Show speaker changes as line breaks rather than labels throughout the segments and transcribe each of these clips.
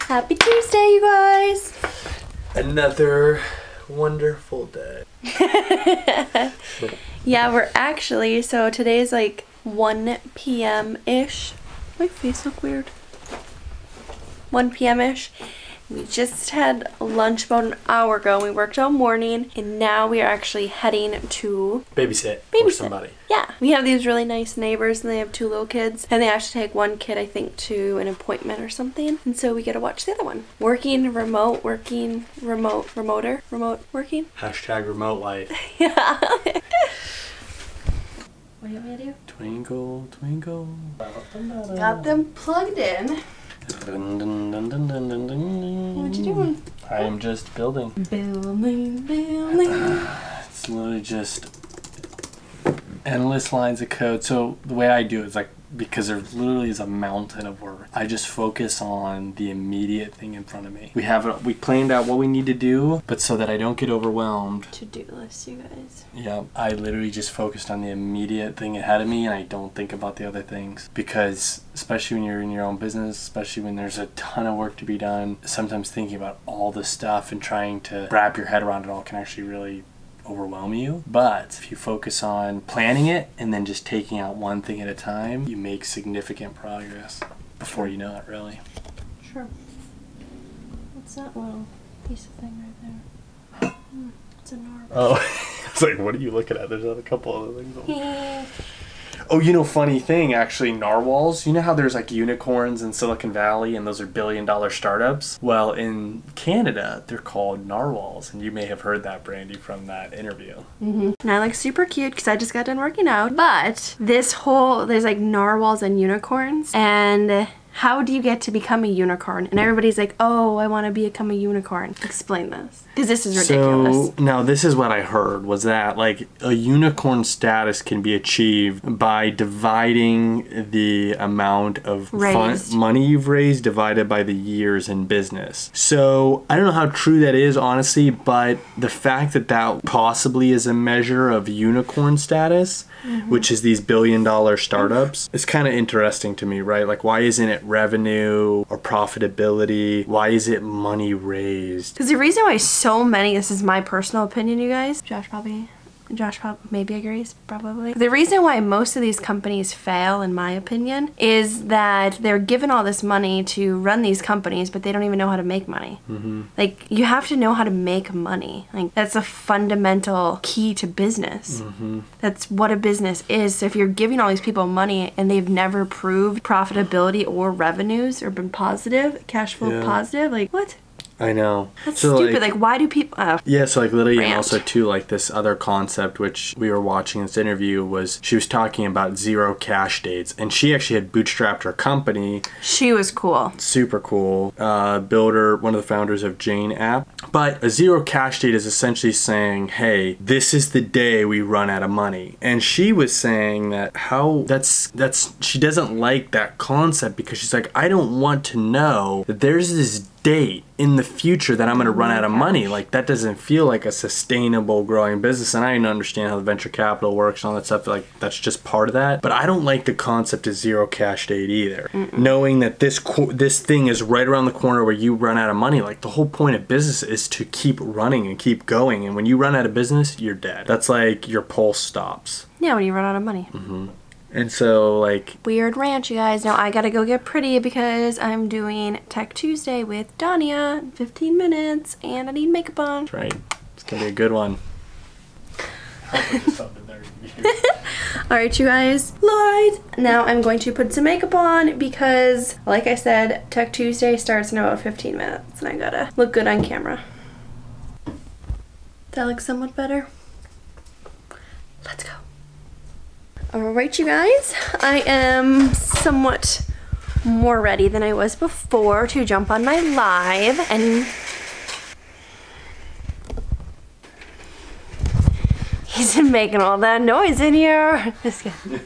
Happy Tuesday, you guys!
Another wonderful day.
Yeah, we're actually, so today's like 1 p.m.-ish. My face look weird. 1 p.m.-ish. We just had lunch about an hour ago. We worked all morning, and now we are actually heading to
babysit for somebody.
Yeah, we have these really nice neighbors, and they have 2 little kids, and they actually take one kid, I think, to an appointment or something, and so we get to watch the other one. Working, remote, working, remote, remote, working.
Hashtag remote life.
Yeah. What do you want me to do?
Twinkle, twinkle.
Got them plugged in.
Dun, dun, dun, dun, dun, dun, dun.
What you doing?
I am just building.
Building.
It's literally just endless lines of code. So the way I do it is like, because there literally is a mountain of work, I just focus on the immediate thing in front of me. We planned out what we need to do, but so that I don't get overwhelmed.
To-do list, you guys.
Yeah, I literally just focused on the immediate thing ahead of me, and I don't think about the other things. Because especially when you're in your own business, especially when there's a ton of work to be done, sometimes thinking about all the stuff and trying to wrap your head around it all can actually really overwhelm you. But if you focus on planning it and then just taking out one thing at a time, you make significant progress before you know it, really.
Sure. What's that little piece of thing right there? It's a narwhal.
Oh, I was like, what are you looking at? There's a couple other things. Oh, you know, funny thing, actually, narwhals. You know how there's like unicorns in Silicon Valley and those are billion-dollar startups? Well, in Canada, they're called narwhals. And you may have heard that, Brandy, from that interview.
And I like super cute because I just got done working out. But there's like narwhals and unicorns. And how do you get to become a unicorn? And everybody's like, oh, I want to become a unicorn. Explain this. Because this is ridiculous.
So, now this is what I heard, was that like a unicorn status can be achieved by dividing the amount of money you've raised divided by the years in business. So I don't know how true that is, honestly, but the fact that that possibly is a measure of unicorn status, which is these billion-dollar startups, is kind of interesting to me, right? Like, why isn't it revenue or profitability? Why is it money raised?
Because the reason why so many, this is my personal opinion, you guys, Josh maybe agrees, probably. The reason why most of these companies fail, in my opinion, is that they're given all this money to run these companies, but they don't even know how to make money. Like, you have to know how to make money. Like, that's a fundamental key to business. That's what a business is. So if you're giving all these people money and they've never proved profitability or revenues or been positive, cash flow positive, like, what?
I know.
That's so stupid. Like, why do people...
yeah, so like literally, and also too, like this other concept which we were watching this interview was, she was talking about zero cash dates, and she actually had bootstrapped her company.
She was cool.
Super cool. Builder, one of the founders of Jane app. But a zero cash date is essentially saying, hey, this is the day we run out of money. And she was saying that she doesn't like that concept because she's like, I don't want to know that there's this date in the future that I'm going to run out of money. Like, that doesn't feel like a sustainable growing business. And I didn't understand how the venture capital works and all that stuff. Like, that's just part of that. But I don't like the concept of zero cash date either. Knowing that this thing is right around the corner where you run out of money. Like, the whole point of business is to keep running and keep going. And when you run out of business, you're dead. That's like your pulse stops.
Yeah, when you run out of money.
And so, like...
Weird rant, you guys. Now I gotta go get pretty because I'm doing Tech Tuesday with Dania in 15 minutes, and I need makeup on.
That's right. It's gonna be a good one.
Alright, you guys. Light! Now I'm going to put some makeup on because, like I said, Tech Tuesday starts in about 15 minutes, and I gotta look good on camera. That looks somewhat better. Let's go. Alright, you guys, I am somewhat more ready than I was before to jump on my live, and he's been making all that noise in here. Just kidding.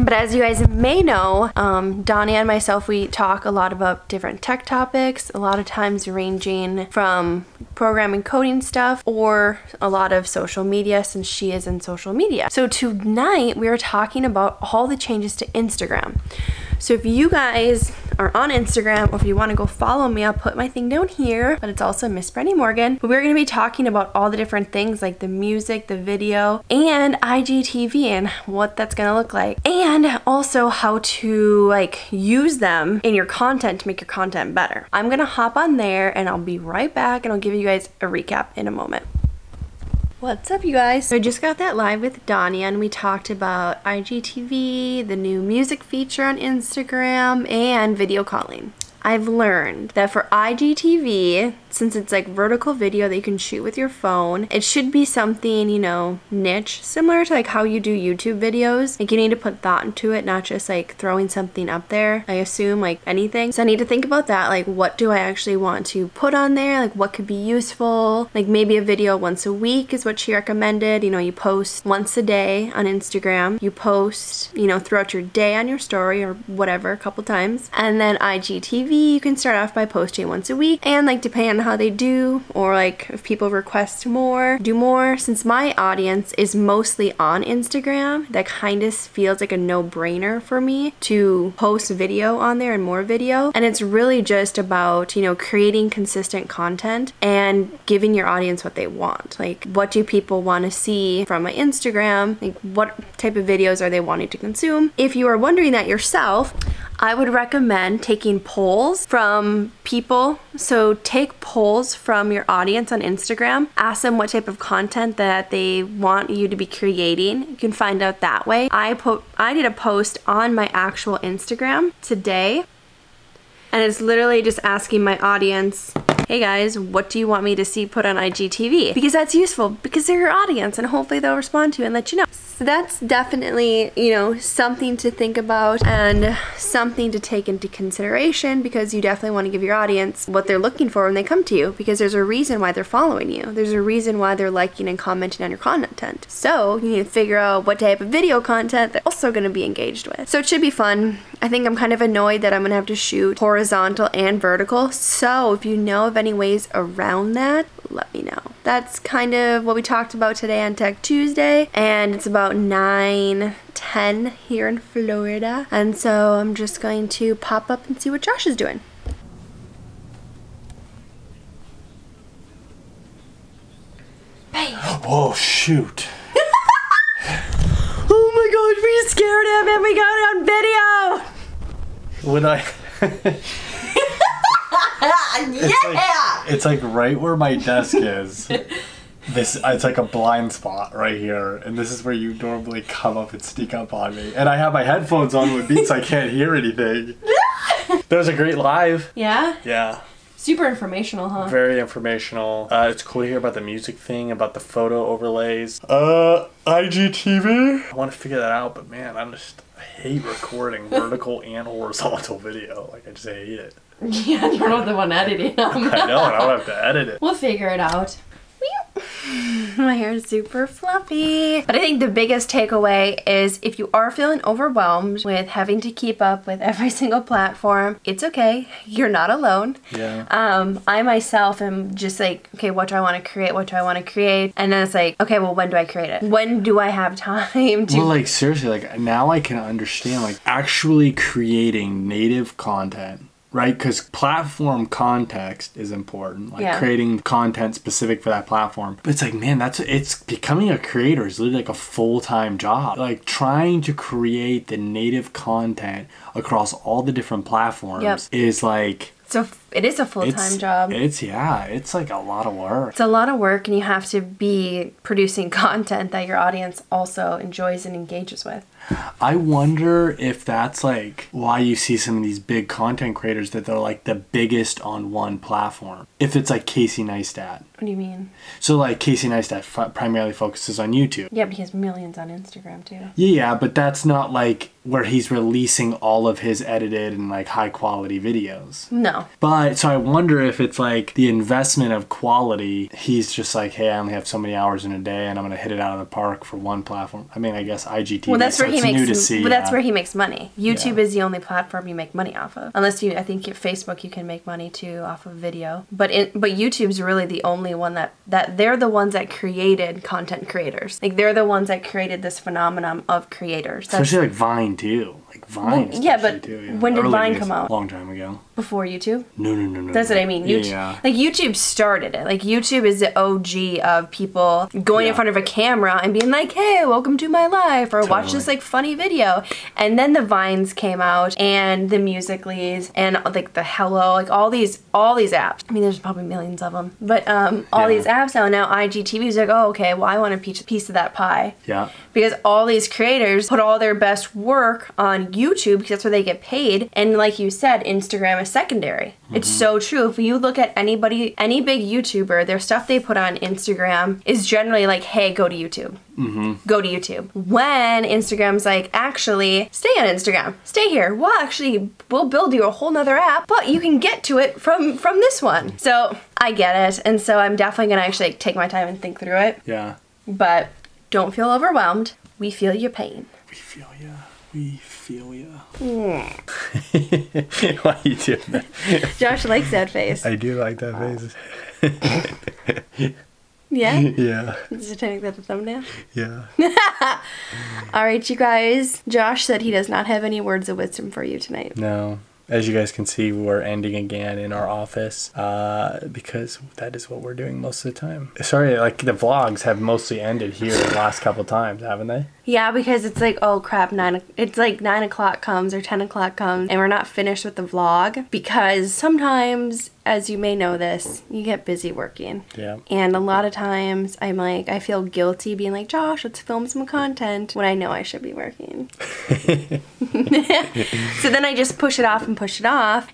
But as you guys may know, Donnie and myself, we talk a lot about different tech topics, a lot of times ranging from programming, coding stuff, or a lot of social media, since she is in social media. So tonight we are talking about all the changes to Instagram. So if you guys are on Instagram, or if you want to go follow me, I'll put my thing down here, but it's also Miss Brandy Morgan. But we're going to be talking about all the different things like the music, the video, and IGTV and what that's going to look like. And also how to like use them in your content to make your content better. I'm going to hop on there and I'll be right back and I'll give you guys a recap in a moment. What's up, you guys? So I just got that live with Donnie and we talked about IGTV, the new music feature on Instagram, and video calling. I've learned that for IGTV, since it's like vertical video that you can shoot with your phone, it should be something, you know, niche, similar to like how you do YouTube videos. Like you need to put thought into it, not just like throwing something up there, I assume, like anything. So I need to think about that, like what do I actually want to put on there, like what could be useful. Like maybe a video once a week is what she recommended. You know, you post once a day on Instagram, you post, you know, throughout your day on your story or whatever, a couple times. And then IGTV, you can start off by posting once a week, and like depending on how they do, or like if people request more, do more. Since my audience is mostly on Instagram, that kind of feels like a no-brainer for me to post video on there and more video. And it's really just about, you know, creating consistent content and giving your audience what they want. Like, what do people want to see from my Instagram? Like, what type of videos are they wanting to consume? If you are wondering that yourself, I would recommend taking polls from people. So take polls from your audience on Instagram. Ask them what type of content that they want you to be creating. You can find out that way. I did a post on my actual Instagram today, and it's literally just asking my audience, hey guys, what do you want me to see put on IGTV? Because that's useful, because they're your audience and hopefully they'll respond to you and let you know. So that's definitely, you know, something to think about and something to take into consideration, because you definitely want to give your audience what they're looking for when they come to you, because there's a reason why they're following you. There's a reason why they're liking and commenting on your content. So you need to figure out what type of video content they're also going to be engaged with. So it should be fun. I think I'm kind of annoyed that I'm going to have to shoot horizontal and vertical. So if you know of any ways around that, let me know. That's kind of what we talked about today on Tech Tuesday, and it's about 9:10 here in Florida, and so I'm just going to pop up and see what Josh is doing. Bang.
Whoa, shoot.
Oh my gosh, we scared him and we got it on video!
When I...
Yeah!
It's like right where my desk is. It's like a blind spot right here, and this is where you normally come up and sneak up on me. And I have my headphones on with Beats, so I can't hear anything. That was a great live.
Yeah?
Yeah.
Super informational, huh?
Very informational. It's cool to hear about the music thing, about the photo overlays. IGTV? I want to figure that out, but man, I hate recording vertical and horizontal video. Like, I just hate it.
Yeah, you're not the one editing them.
I know, and I don't have to edit it.
We'll figure it out. My hair is super fluffy. But I think the biggest takeaway is if you are feeling overwhelmed with having to keep up with every single platform, it's okay. You're not alone.
Yeah.
I myself am just like, okay, what do I want to create? What do I want to create? And then it's like, okay, well, when do I create it? When do I have time to...
Well, like, seriously, like, now I can understand, like, actually creating native content. Right? Because platform context is important. Like creating content specific for that platform. But it's like, man, it's becoming a creator is literally like a full-time job. Like trying to create the native content across all the different platforms is like...
So it is a full-time job.
It's like a lot of work.
It's a lot of work, and you have to be producing content that your audience also enjoys and engages with.
I wonder if that's like why you see some of these big content creators that they're like the biggest on one platform. If it's like Casey Neistat.
What do you mean?
So like Casey Neistat primarily focuses on YouTube.
Yeah, but he has millions on Instagram too.
Yeah, but that's not like where he's releasing all of his edited and like high quality videos.
No.
But so I wonder if it's like the investment of quality. He's just like, hey, I only have so many hours in a day, and I'm gonna hit it out of the park for one platform. I mean, I guess IGTV.
Well, that's where he makes.
New to see,
but that's where he makes money. YouTube is the only platform you make money off of, unless I think Facebook you can make money too off of video. But YouTube's really the only one that they're the ones that created content creators. Like they're the ones that created this phenomenon of creators.
Especially like Vine too. Like Vine.
Well, yeah, but
too,
when did
Early
Vine
days,
come out?
Long time ago.
Before YouTube?
No.
That's what I mean. YouTube, like YouTube started it. Like YouTube is the OG of people going in front of a camera and being like, "Hey, welcome to my life," or "Watch this like funny video." And then the Vines came out, and the Musical.lys, and like the Hello, like all these apps. I mean, there's probably millions of them, but all these apps now. Now IGTV is like, oh, okay, well, I want a piece of that pie.
Yeah.
Because all these creators put all their best work on YouTube because that's where they get paid. And like you said, Instagram is secondary. It's so true. If you look at any big YouTuber, their stuff they put on Instagram is generally like, hey, go to YouTube. Go to YouTube. When Instagram's like, actually, stay on Instagram. Stay here. We'll build you a whole nother app, but you can get to it from this one. So I get it. And so I'm definitely going to actually take my time and think through it.
Yeah.
But don't feel overwhelmed. We feel your pain.
We feel ya. We feel ya. Why are you doing that?
Josh likes that face.
I do like that face.
Yeah?
Yeah.
Is it to make that a thumbnail?
Yeah.
Alright, you guys. Josh said he does not have any words of wisdom for you tonight.
No. As you guys can see, we're ending again in our office because that is what we're doing most of the time. Sorry, like the vlogs have mostly ended here the last couple times, haven't they?
Yeah, because it's like, oh crap, it's like 9 o'clock comes or 10 o'clock comes and we're not finished with the vlog because sometimes, as you may know this, you get busy working. Yeah. And a lot of times I'm like, I feel guilty being like, Josh, let's film some content when I know I should be working. So then I just push it off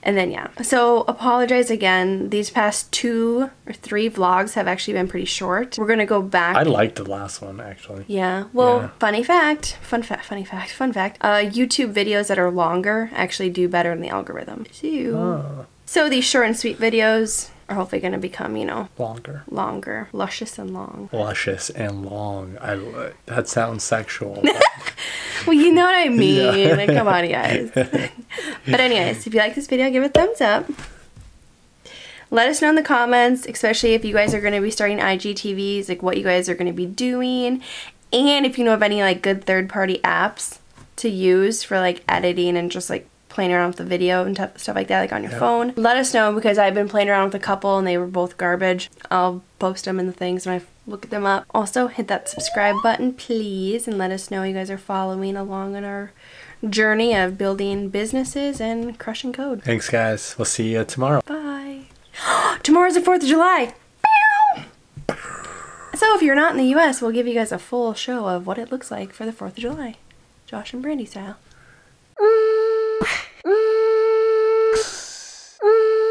and then yeah. So apologize again. These past 2 or 3 vlogs have actually been pretty short. We're gonna go back.
I liked the last one actually.
Yeah. Well, fun fact. YouTube videos that are longer actually do better in the algorithm. So these short and sweet videos are hopefully going to become, you know, longer, luscious and long. Luscious and long.
That sounds sexual.
Well, you know what I mean. Yeah. Like, come on, guys. But anyways, if you like this video, give it a thumbs up. Let us know in the comments, especially if you guys are going to be starting IGTVs, like what you guys are going to be doing. And if you know of any like good third-party apps to use for like editing and just like playing around with the video and stuff like that, like on your phone. Let us know because I've been playing around with a couple and they were both garbage. I'll post them in the things when I look them up. Also, hit that subscribe button, please, and let us know you guys are following along on our journey of building businesses and crushing code.
Thanks, guys. We'll see you tomorrow.
Bye. Tomorrow's the 4th of July. So if you're not in the US, we'll give you guys a full show of what it looks like for the 4th of July. Josh and Brandy style.